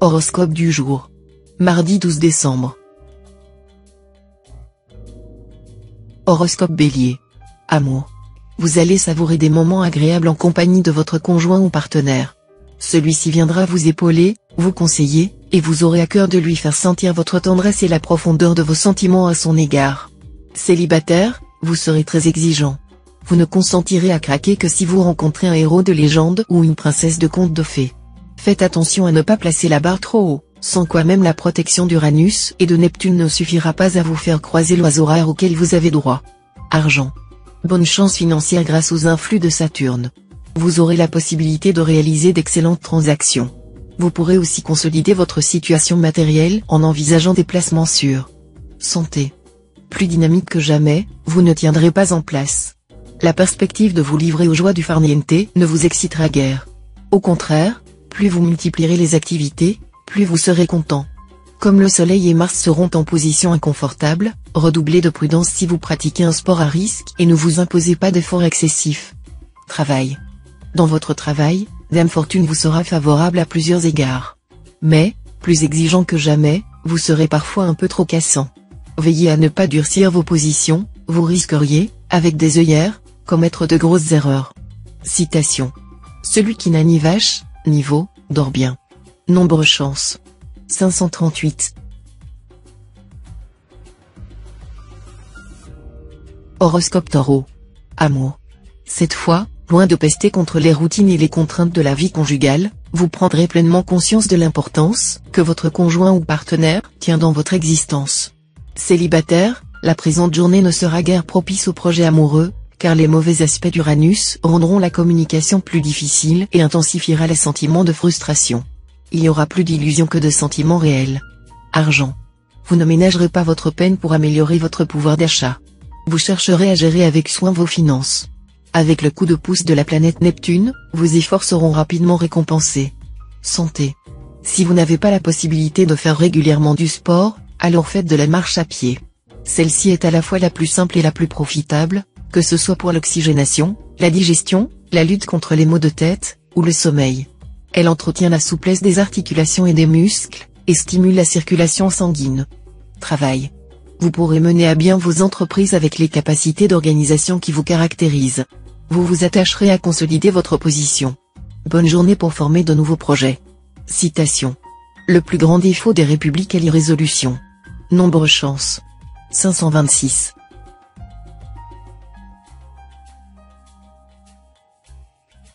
Horoscope du jour. Mardi 12 décembre. Horoscope Bélier. Amour. Vous allez savourer des moments agréables en compagnie de votre conjoint ou partenaire. Celui-ci viendra vous épauler, vous conseiller, et vous aurez à cœur de lui faire sentir votre tendresse et la profondeur de vos sentiments à son égard. Célibataire, vous serez très exigeant. Vous ne consentirez à craquer que si vous rencontrez un héros de légende ou une princesse de conte de fées. Faites attention à ne pas placer la barre trop haut, sans quoi même la protection d'Uranus et de Neptune ne suffira pas à vous faire croiser l'oiseau rare auquel vous avez droit. Argent. Bonne chance financière grâce aux influx de Saturne. Vous aurez la possibilité de réaliser d'excellentes transactions. Vous pourrez aussi consolider votre situation matérielle en envisageant des placements sûrs. Santé. Plus dynamique que jamais, vous ne tiendrez pas en place. La perspective de vous livrer aux joies du farniente ne vous excitera guère. Au contraire, plus vous multiplierez les activités, plus vous serez content. Comme le Soleil et Mars seront en position inconfortable, redoublez de prudence si vous pratiquez un sport à risque et ne vous imposez pas d'efforts excessifs. Travail. Dans votre travail, Dame Fortune vous sera favorable à plusieurs égards. Mais, plus exigeant que jamais, vous serez parfois un peu trop cassant. Veillez à ne pas durcir vos positions, vous risqueriez, avec des œillères, commettre de grosses erreurs. Citation. Celui qui n'a ni vache, ni veau, dort bien. Nombre chance. 538. Horoscope Taureau. Amour. Cette fois, loin de pester contre les routines et les contraintes de la vie conjugale, vous prendrez pleinement conscience de l'importance que votre conjoint ou partenaire tient dans votre existence. Célibataire, la présente journée ne sera guère propice aux projets amoureux, car les mauvais aspects d'Uranus rendront la communication plus difficile et intensifiera les sentiments de frustration. Il y aura plus d'illusions que de sentiments réels. Argent. Vous ne ménagerez pas votre peine pour améliorer votre pouvoir d'achat. Vous chercherez à gérer avec soin vos finances. Avec le coup de pouce de la planète Neptune, vos efforts seront rapidement récompensés. Santé. Si vous n'avez pas la possibilité de faire régulièrement du sport, alors faites de la marche à pied. Celle-ci est à la fois la plus simple et la plus profitable, que ce soit pour l'oxygénation, la digestion, la lutte contre les maux de tête, ou le sommeil. Elle entretient la souplesse des articulations et des muscles, et stimule la circulation sanguine. Travail. Vous pourrez mener à bien vos entreprises avec les capacités d'organisation qui vous caractérisent. Vous vous attacherez à consolider votre position. Bonne journée pour former de nouveaux projets. Citation. Le plus grand défaut des républiques est l'irrésolution. Nombre chance. 526.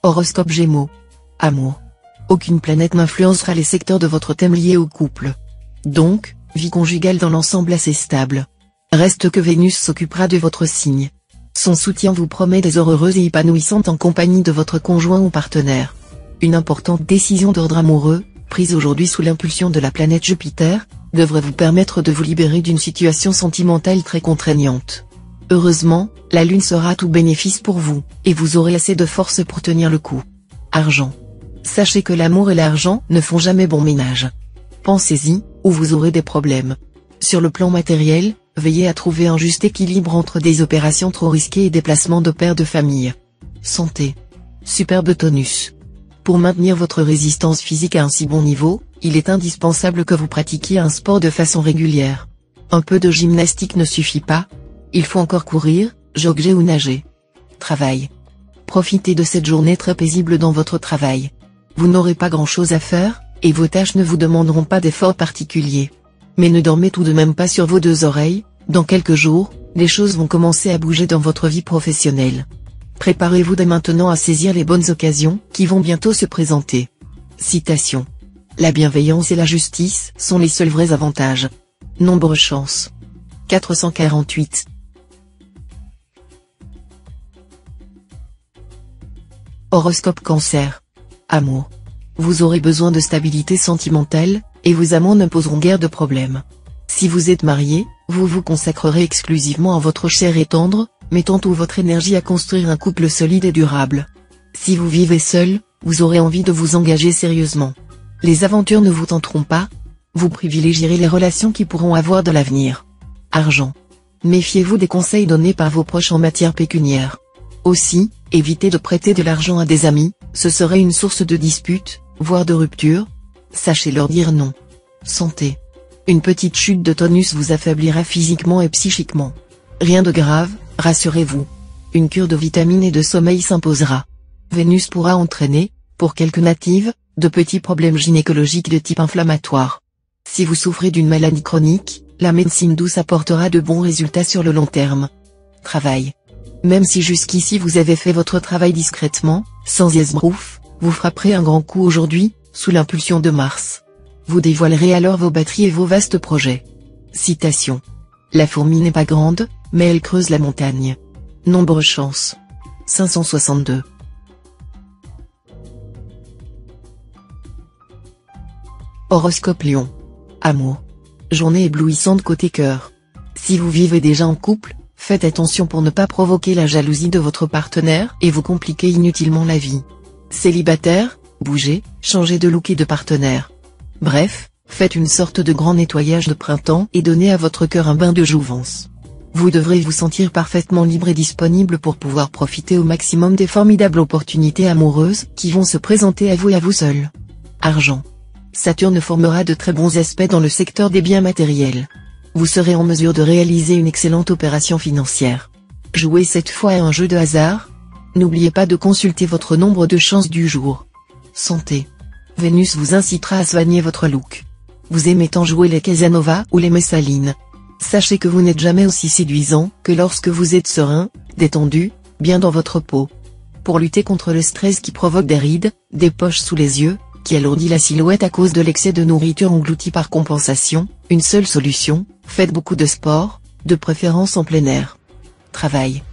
Horoscope Gémeaux. Amour. Aucune planète n'influencera les secteurs de votre thème liés au couple. Donc, vie conjugale dans l'ensemble assez stable. Reste que Vénus s'occupera de votre signe. Son soutien vous promet des heures heureuses et épanouissantes en compagnie de votre conjoint ou partenaire. Une importante décision d'ordre amoureux, prise aujourd'hui sous l'impulsion de la planète Jupiter, devrait vous permettre de vous libérer d'une situation sentimentale très contraignante. Heureusement, la Lune sera à tout bénéfice pour vous, et vous aurez assez de force pour tenir le coup. Argent. Sachez que l'amour et l'argent ne font jamais bon ménage. Pensez-y, ou vous aurez des problèmes. Sur le plan matériel, veillez à trouver un juste équilibre entre des opérations trop risquées et des placements de père de famille. Santé. Superbe tonus. Pour maintenir votre résistance physique à un si bon niveau, il est indispensable que vous pratiquiez un sport de façon régulière. Un peu de gymnastique ne suffit pas. Il faut encore courir, jogger ou nager. Travail. Profitez de cette journée très paisible dans votre travail. Vous n'aurez pas grand-chose à faire, et vos tâches ne vous demanderont pas d'efforts particuliers. Mais ne dormez tout de même pas sur vos deux oreilles, dans quelques jours, les choses vont commencer à bouger dans votre vie professionnelle. Préparez-vous dès maintenant à saisir les bonnes occasions qui vont bientôt se présenter. Citation. La bienveillance et la justice sont les seuls vrais avantages. Nombre chance. 448. Horoscope Cancer. Amour. Vous aurez besoin de stabilité sentimentale, et vos amants ne poseront guère de problèmes. Si vous êtes marié, vous vous consacrerez exclusivement à votre cher et tendre, mettant toute votre énergie à construire un couple solide et durable. Si vous vivez seul, vous aurez envie de vous engager sérieusement. Les aventures ne vous tenteront pas, vous privilégierez les relations qui pourront avoir de l'avenir. Argent. Méfiez-vous des conseils donnés par vos proches en matière pécuniaire. Aussi, évitez de prêter de l'argent à des amis, ce serait une source de disputes, voire de rupture. Sachez leur dire non. Santé. Une petite chute de tonus vous affaiblira physiquement et psychiquement. Rien de grave, rassurez-vous. Une cure de vitamines et de sommeil s'imposera. Vénus pourra entraîner, pour quelques natives, de petits problèmes gynécologiques de type inflammatoire. Si vous souffrez d'une maladie chronique, la médecine douce apportera de bons résultats sur le long terme. Travail. Même si jusqu'ici vous avez fait votre travail discrètement, sans esbrouf, vous frapperez un grand coup aujourd'hui, sous l'impulsion de Mars. Vous dévoilerez alors vos batteries et vos vastes projets. Citation. La fourmi n'est pas grande, mais elle creuse la montagne. Nombre chance. 562. Horoscope Lion. Amour. Journée éblouissante côté cœur. Si vous vivez déjà en couple, faites attention pour ne pas provoquer la jalousie de votre partenaire et vous compliquer inutilement la vie. Célibataire, bougez, changez de look et de partenaire. Bref, faites une sorte de grand nettoyage de printemps et donnez à votre cœur un bain de jouvence. Vous devrez vous sentir parfaitement libre et disponible pour pouvoir profiter au maximum des formidables opportunités amoureuses qui vont se présenter à vous et à vous seul. Argent. Saturne formera de très bons aspects dans le secteur des biens matériels. Vous serez en mesure de réaliser une excellente opération financière. Jouez cette fois à un jeu de hasard. N'oubliez pas de consulter votre nombre de chances du jour. Santé. Vénus vous incitera à soigner votre look. Vous aimez tant jouer les Casanova ou les Messalines. Sachez que vous n'êtes jamais aussi séduisant que lorsque vous êtes serein, détendu, bien dans votre peau. Pour lutter contre le stress qui provoque des rides, des poches sous les yeux, qui alourdit la silhouette à cause de l'excès de nourriture engloutie par compensation, une seule solution, faites beaucoup de sport, de préférence en plein air. Travail.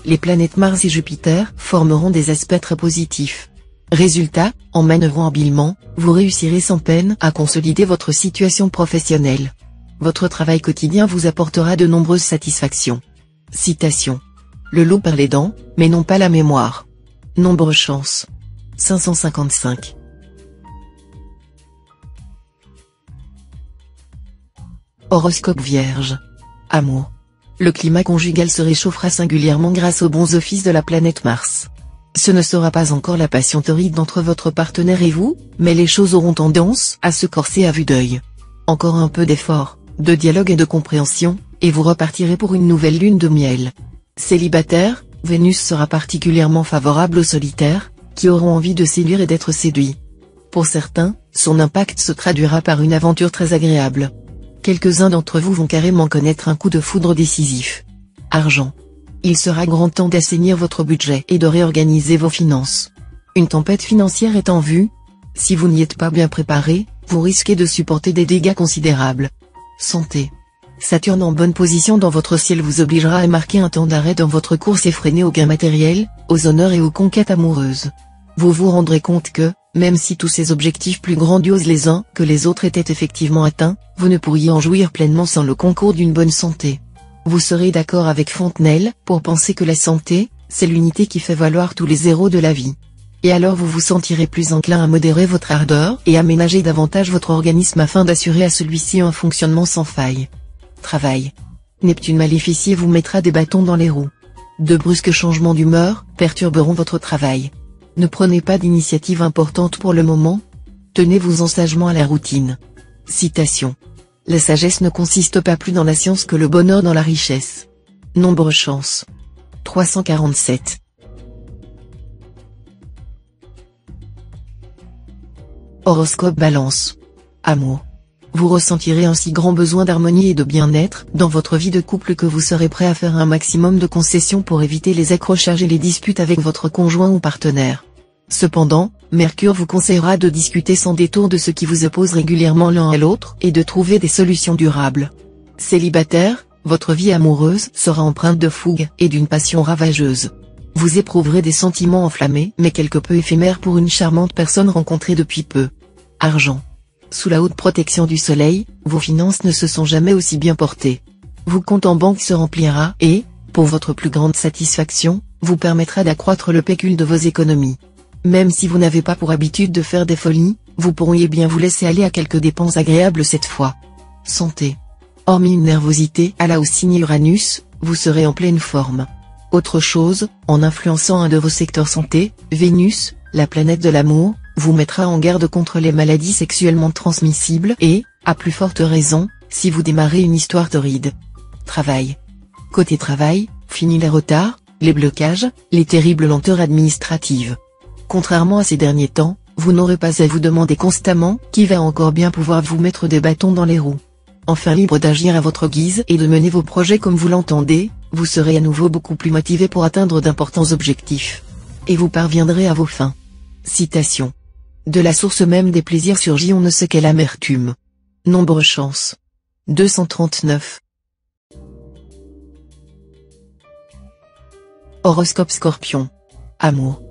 Les planètes Mars et Jupiter formeront des aspects très positifs. Résultat, en manœuvrant habilement, vous réussirez sans peine à consolider votre situation professionnelle. Votre travail quotidien vous apportera de nombreuses satisfactions. Citation. Le loup perd les dents, mais non pas la mémoire. Nombre chance. 555. Horoscope Vierge. Amour. Le climat conjugal se réchauffera singulièrement grâce aux bons offices de la planète Mars. Ce ne sera pas encore la passion torride entre votre partenaire et vous, mais les choses auront tendance à se corser à vue d'œil. Encore un peu d'effort, de dialogue et de compréhension, et vous repartirez pour une nouvelle lune de miel. Célibataire, Vénus sera particulièrement favorable aux solitaires, qui auront envie de séduire et d'être séduits. Pour certains, son impact se traduira par une aventure très agréable. Quelques-uns d'entre vous vont carrément connaître un coup de foudre décisif. Argent. Il sera grand temps d'assainir votre budget et de réorganiser vos finances. Une tempête financière est en vue. Si vous n'y êtes pas bien préparé, vous risquez de supporter des dégâts considérables. Santé. Saturne en bonne position dans votre ciel vous obligera à marquer un temps d'arrêt dans votre course effrénée aux gains matériels, aux honneurs et aux conquêtes amoureuses. Vous vous rendrez compte que, même si tous ces objectifs plus grandioses les uns que les autres étaient effectivement atteints, vous ne pourriez en jouir pleinement sans le concours d'une bonne santé. Vous serez d'accord avec Fontenelle pour penser que la santé, c'est l'unité qui fait valoir tous les zéros de la vie. Et alors vous vous sentirez plus enclin à modérer votre ardeur et aménager davantage votre organisme afin d'assurer à celui-ci un fonctionnement sans faille. Travail. Neptune maléficié vous mettra des bâtons dans les roues. De brusques changements d'humeur perturberont votre travail. Ne prenez pas d'initiative importante pour le moment. Tenez-vous sagement à la routine. Citation. La sagesse ne consiste pas plus dans la science que le bonheur dans la richesse. Nombre chance. 347. Horoscope Balance. Amour. Vous ressentirez un si grand besoin d'harmonie et de bien-être dans votre vie de couple que vous serez prêt à faire un maximum de concessions pour éviter les accrochages et les disputes avec votre conjoint ou partenaire. Cependant, Mercure vous conseillera de discuter sans détour de ce qui vous oppose régulièrement l'un à l'autre et de trouver des solutions durables. Célibataire, votre vie amoureuse sera empreinte de fougue et d'une passion ravageuse. Vous éprouverez des sentiments enflammés mais quelque peu éphémères pour une charmante personne rencontrée depuis peu. Argent. Sous la haute protection du soleil, vos finances ne se sont jamais aussi bien portées. Vos compte en banque se remplira et, pour votre plus grande satisfaction, vous permettra d'accroître le pécule de vos économies. Même si vous n'avez pas pour habitude de faire des folies, vous pourriez bien vous laisser aller à quelques dépenses agréables cette fois. Santé. Hormis une nervosité à la hausse signe Uranus, vous serez en pleine forme. Autre chose, en influençant un de vos secteurs santé, Vénus, la planète de l'amour, vous mettra en garde contre les maladies sexuellement transmissibles et, à plus forte raison, si vous démarrez une histoire torride. Travail. Côté travail, fini les retards, les blocages, les terribles lenteurs administratives. Contrairement à ces derniers temps, vous n'aurez pas à vous demander constamment qui va encore bien pouvoir vous mettre des bâtons dans les roues. Enfin libre d'agir à votre guise et de mener vos projets comme vous l'entendez, vous serez à nouveau beaucoup plus motivé pour atteindre d'importants objectifs. Et vous parviendrez à vos fins. Citation. De la source même des plaisirs surgit on ne sait quelle amertume. Nombre chance. 239. Horoscope Scorpion. Amour.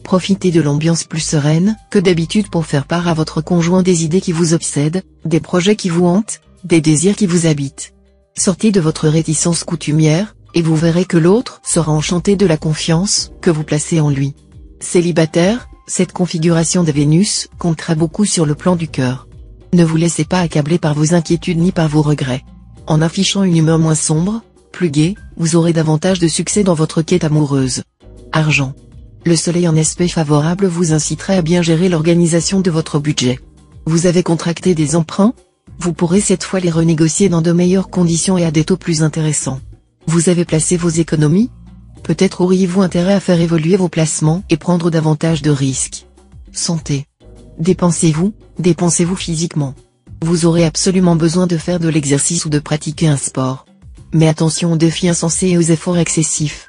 Profitez de l'ambiance plus sereine que d'habitude pour faire part à votre conjoint des idées qui vous obsèdent, des projets qui vous hantent, des désirs qui vous habitent. Sortez de votre réticence coutumière, et vous verrez que l'autre sera enchanté de la confiance que vous placez en lui. Célibataire, cette configuration de Vénus comptera beaucoup sur le plan du cœur. Ne vous laissez pas accabler par vos inquiétudes ni par vos regrets. En affichant une humeur moins sombre, plus gaie, vous aurez davantage de succès dans votre quête amoureuse. Argent. Le soleil en aspect favorable vous incitera à bien gérer l'organisation de votre budget. Vous avez contracté des emprunts? Vous pourrez cette fois les renégocier dans de meilleures conditions et à des taux plus intéressants. Vous avez placé vos économies? Peut-être auriez-vous intérêt à faire évoluer vos placements et prendre davantage de risques. Santé. Dépensez-vous physiquement. Vous aurez absolument besoin de faire de l'exercice ou de pratiquer un sport. Mais attention aux défis insensés et aux efforts excessifs.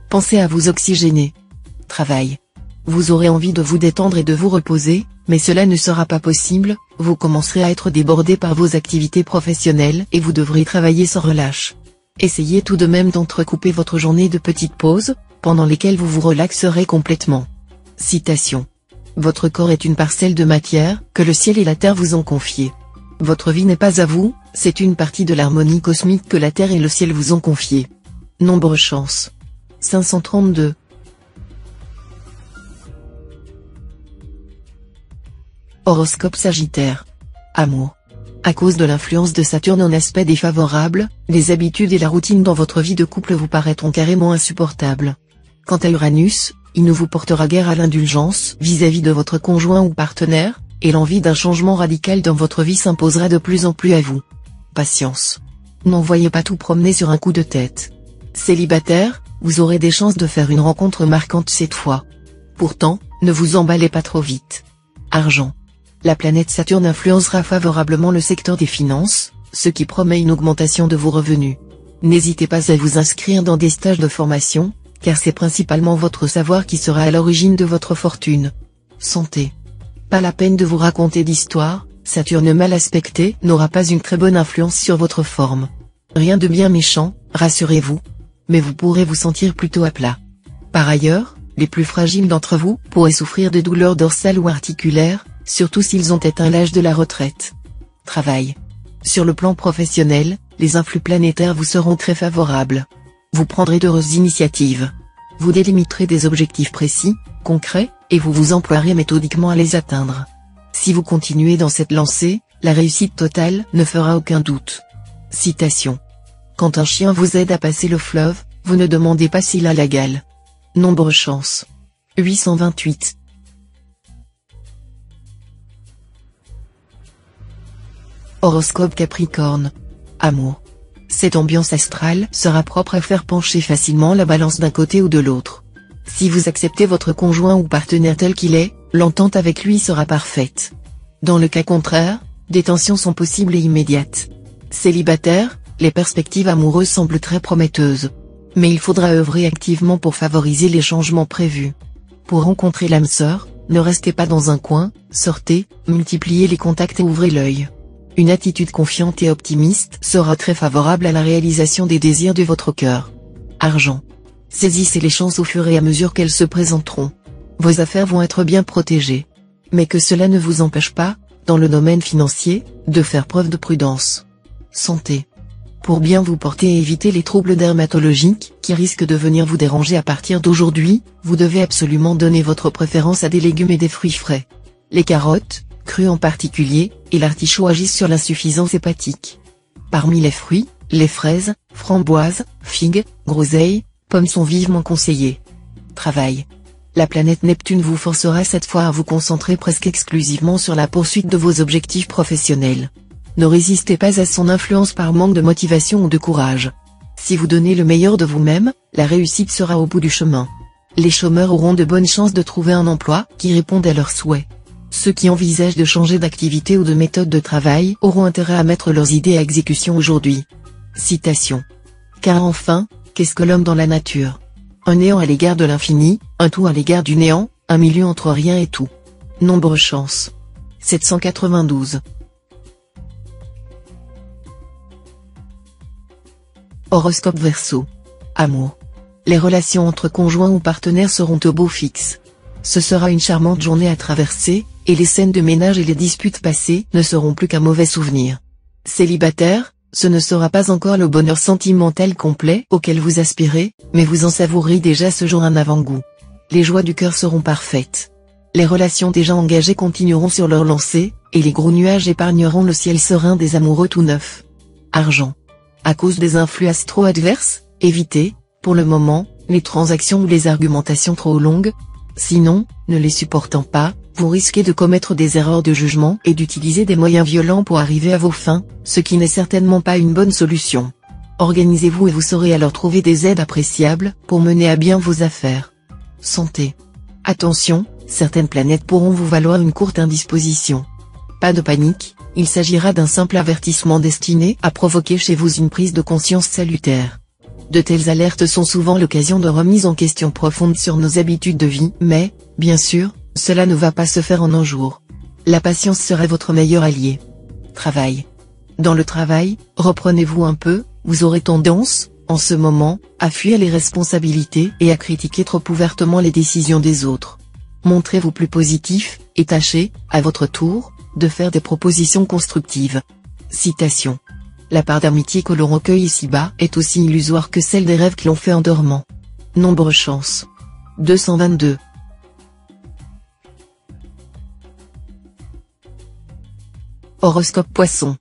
Pensez à vous oxygéner. Travail. Vous aurez envie de vous détendre et de vous reposer, mais cela ne sera pas possible, vous commencerez à être débordé par vos activités professionnelles et vous devrez travailler sans relâche. Essayez tout de même d'entrecouper votre journée de petites pauses, pendant lesquelles vous vous relaxerez complètement. Citation. Votre corps est une parcelle de matière, que le ciel et la terre vous ont confiée. Votre vie n'est pas à vous, c'est une partie de l'harmonie cosmique que la terre et le ciel vous ont confiée. Nombre chance. 532. Horoscope Sagittaire. Amour. À cause de l'influence de Saturne en aspect défavorable, les habitudes et la routine dans votre vie de couple vous paraîtront carrément insupportables. Quant à Uranus, il ne vous portera guère à l'indulgence vis-à-vis de votre conjoint ou partenaire, et l'envie d'un changement radical dans votre vie s'imposera de plus en plus à vous. Patience. N'envoyez pas tout promener sur un coup de tête. Célibataire, vous aurez des chances de faire une rencontre marquante cette fois. Pourtant, ne vous emballez pas trop vite. Argent. La planète Saturne influencera favorablement le secteur des finances, ce qui promet une augmentation de vos revenus. N'hésitez pas à vous inscrire dans des stages de formation, car c'est principalement votre savoir qui sera à l'origine de votre fortune. Santé. Pas la peine de vous raconter d'histoire, Saturne mal aspecté n'aura pas une très bonne influence sur votre forme. Rien de bien méchant, rassurez-vous. Mais vous pourrez vous sentir plutôt à plat. Par ailleurs, les plus fragiles d'entre vous pourraient souffrir de douleurs dorsales ou articulaires, surtout s'ils ont atteint l'âge de la retraite. Travail. Sur le plan professionnel, les influx planétaires vous seront très favorables. Vous prendrez d'heureuses initiatives. Vous délimiterez des objectifs précis, concrets, et vous vous emploierez méthodiquement à les atteindre. Si vous continuez dans cette lancée, la réussite totale ne fera aucun doute. Citation. Quand un chien vous aide à passer le fleuve, vous ne demandez pas s'il a la gale. Nombre chance. 828. Horoscope Capricorne. Amour. Cette ambiance astrale sera propre à faire pencher facilement la balance d'un côté ou de l'autre. Si vous acceptez votre conjoint ou partenaire tel qu'il est, l'entente avec lui sera parfaite. Dans le cas contraire, des tensions sont possibles et immédiates. Célibataire, les perspectives amoureuses semblent très prometteuses. Mais il faudra œuvrer activement pour favoriser les changements prévus. Pour rencontrer l'âme sœur, ne restez pas dans un coin, sortez, multipliez les contacts et ouvrez l'œil. Une attitude confiante et optimiste sera très favorable à la réalisation des désirs de votre cœur. Argent. Saisissez les chances au fur et à mesure qu'elles se présenteront. Vos affaires vont être bien protégées. Mais que cela ne vous empêche pas, dans le domaine financier, de faire preuve de prudence. Santé. Pour bien vous porter et éviter les troubles dermatologiques qui risquent de venir vous déranger à partir d'aujourd'hui, vous devez absolument donner votre préférence à des légumes et des fruits frais. Les carottes, crues en particulier, et l'artichaut agissent sur l'insuffisance hépatique. Parmi les fruits, les fraises, framboises, figues, groseilles, pommes sont vivement conseillées. Travail. La planète Neptune vous forcera cette fois à vous concentrer presque exclusivement sur la poursuite de vos objectifs professionnels. Ne résistez pas à son influence par manque de motivation ou de courage. Si vous donnez le meilleur de vous-même, la réussite sera au bout du chemin. Les chômeurs auront de bonnes chances de trouver un emploi qui réponde à leurs souhaits. Ceux qui envisagent de changer d'activité ou de méthode de travail auront intérêt à mettre leurs idées à exécution aujourd'hui. Citation. Car enfin, qu'est-ce que l'homme dans la nature? Un néant à l'égard de l'infini, un tout à l'égard du néant, un milieu entre rien et tout. Nombre chance. 792. Horoscope Verseau. Amour. Les relations entre conjoints ou partenaires seront au beau fixe. Ce sera une charmante journée à traverser, et les scènes de ménage et les disputes passées ne seront plus qu'un mauvais souvenir. Célibataire, ce ne sera pas encore le bonheur sentimental complet auquel vous aspirez, mais vous en savourez déjà ce jour un avant-goût. Les joies du cœur seront parfaites. Les relations déjà engagées continueront sur leur lancée, et les gros nuages épargneront le ciel serein des amoureux tout neufs. Argent. À cause des influx astro adverses, évitez, pour le moment, les transactions ou les argumentations trop longues. Sinon, ne les supportant pas, vous risquez de commettre des erreurs de jugement et d'utiliser des moyens violents pour arriver à vos fins, ce qui n'est certainement pas une bonne solution. Organisez-vous et vous saurez alors trouver des aides appréciables pour mener à bien vos affaires. Santé. Attention, certaines planètes pourront vous valoir une courte indisposition. Pas de panique, il s'agira d'un simple avertissement destiné à provoquer chez vous une prise de conscience salutaire. De telles alertes sont souvent l'occasion de remises en question profondes sur nos habitudes de vie, mais, bien sûr, cela ne va pas se faire en un jour. La patience sera votre meilleur allié. Travail. Dans le travail, reprenez-vous un peu, vous aurez tendance, en ce moment, à fuir les responsabilités et à critiquer trop ouvertement les décisions des autres. Montrez-vous plus positif, et tâchez, à votre tour, de faire des propositions constructives. Citation. La part d'amitié que l'on recueille ici-bas est aussi illusoire que celle des rêves que l'on fait en dormant. Nombre chance. 222. Horoscope Poisson.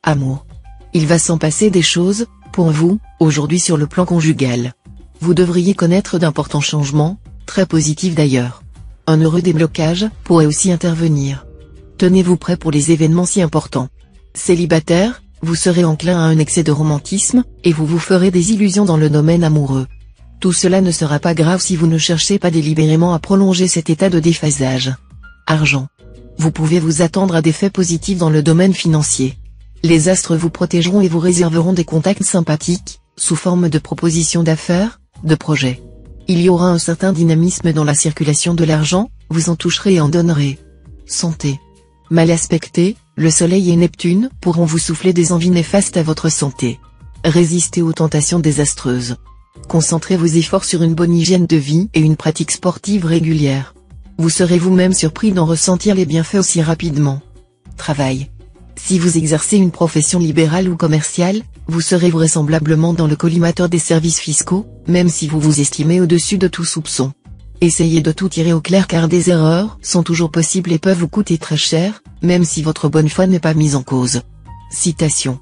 Amour. Il va s'en passer des choses, pour vous, aujourd'hui sur le plan conjugal. Vous devriez connaître d'importants changements, très positifs d'ailleurs. Un heureux déblocage pourrait aussi intervenir. Tenez-vous prêt pour les événements si importants. Célibataire, vous serez enclin à un excès de romantisme, et vous vous ferez des illusions dans le domaine amoureux. Tout cela ne sera pas grave si vous ne cherchez pas délibérément à prolonger cet état de déphasage. Argent. Vous pouvez vous attendre à des faits positifs dans le domaine financier. Les astres vous protégeront et vous réserveront des contacts sympathiques, sous forme de propositions d'affaires, de projets. Il y aura un certain dynamisme dans la circulation de l'argent, vous en toucherez et en donnerez. Santé. Mal aspecté, le Soleil et Neptune pourront vous souffler des envies néfastes à votre santé. Résistez aux tentations désastreuses. Concentrez vos efforts sur une bonne hygiène de vie et une pratique sportive régulière. Vous serez vous-même surpris d'en ressentir les bienfaits aussi rapidement. Travail. Si vous exercez une profession libérale ou commerciale, vous serez vraisemblablement dans le collimateur des services fiscaux, même si vous vous estimez au-dessus de tout soupçon. Essayez de tout tirer au clair car des erreurs sont toujours possibles et peuvent vous coûter très cher, même si votre bonne foi n'est pas mise en cause. Citation.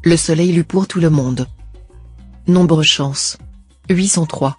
Le soleil luit pour tout le monde. Nombre chance. 803.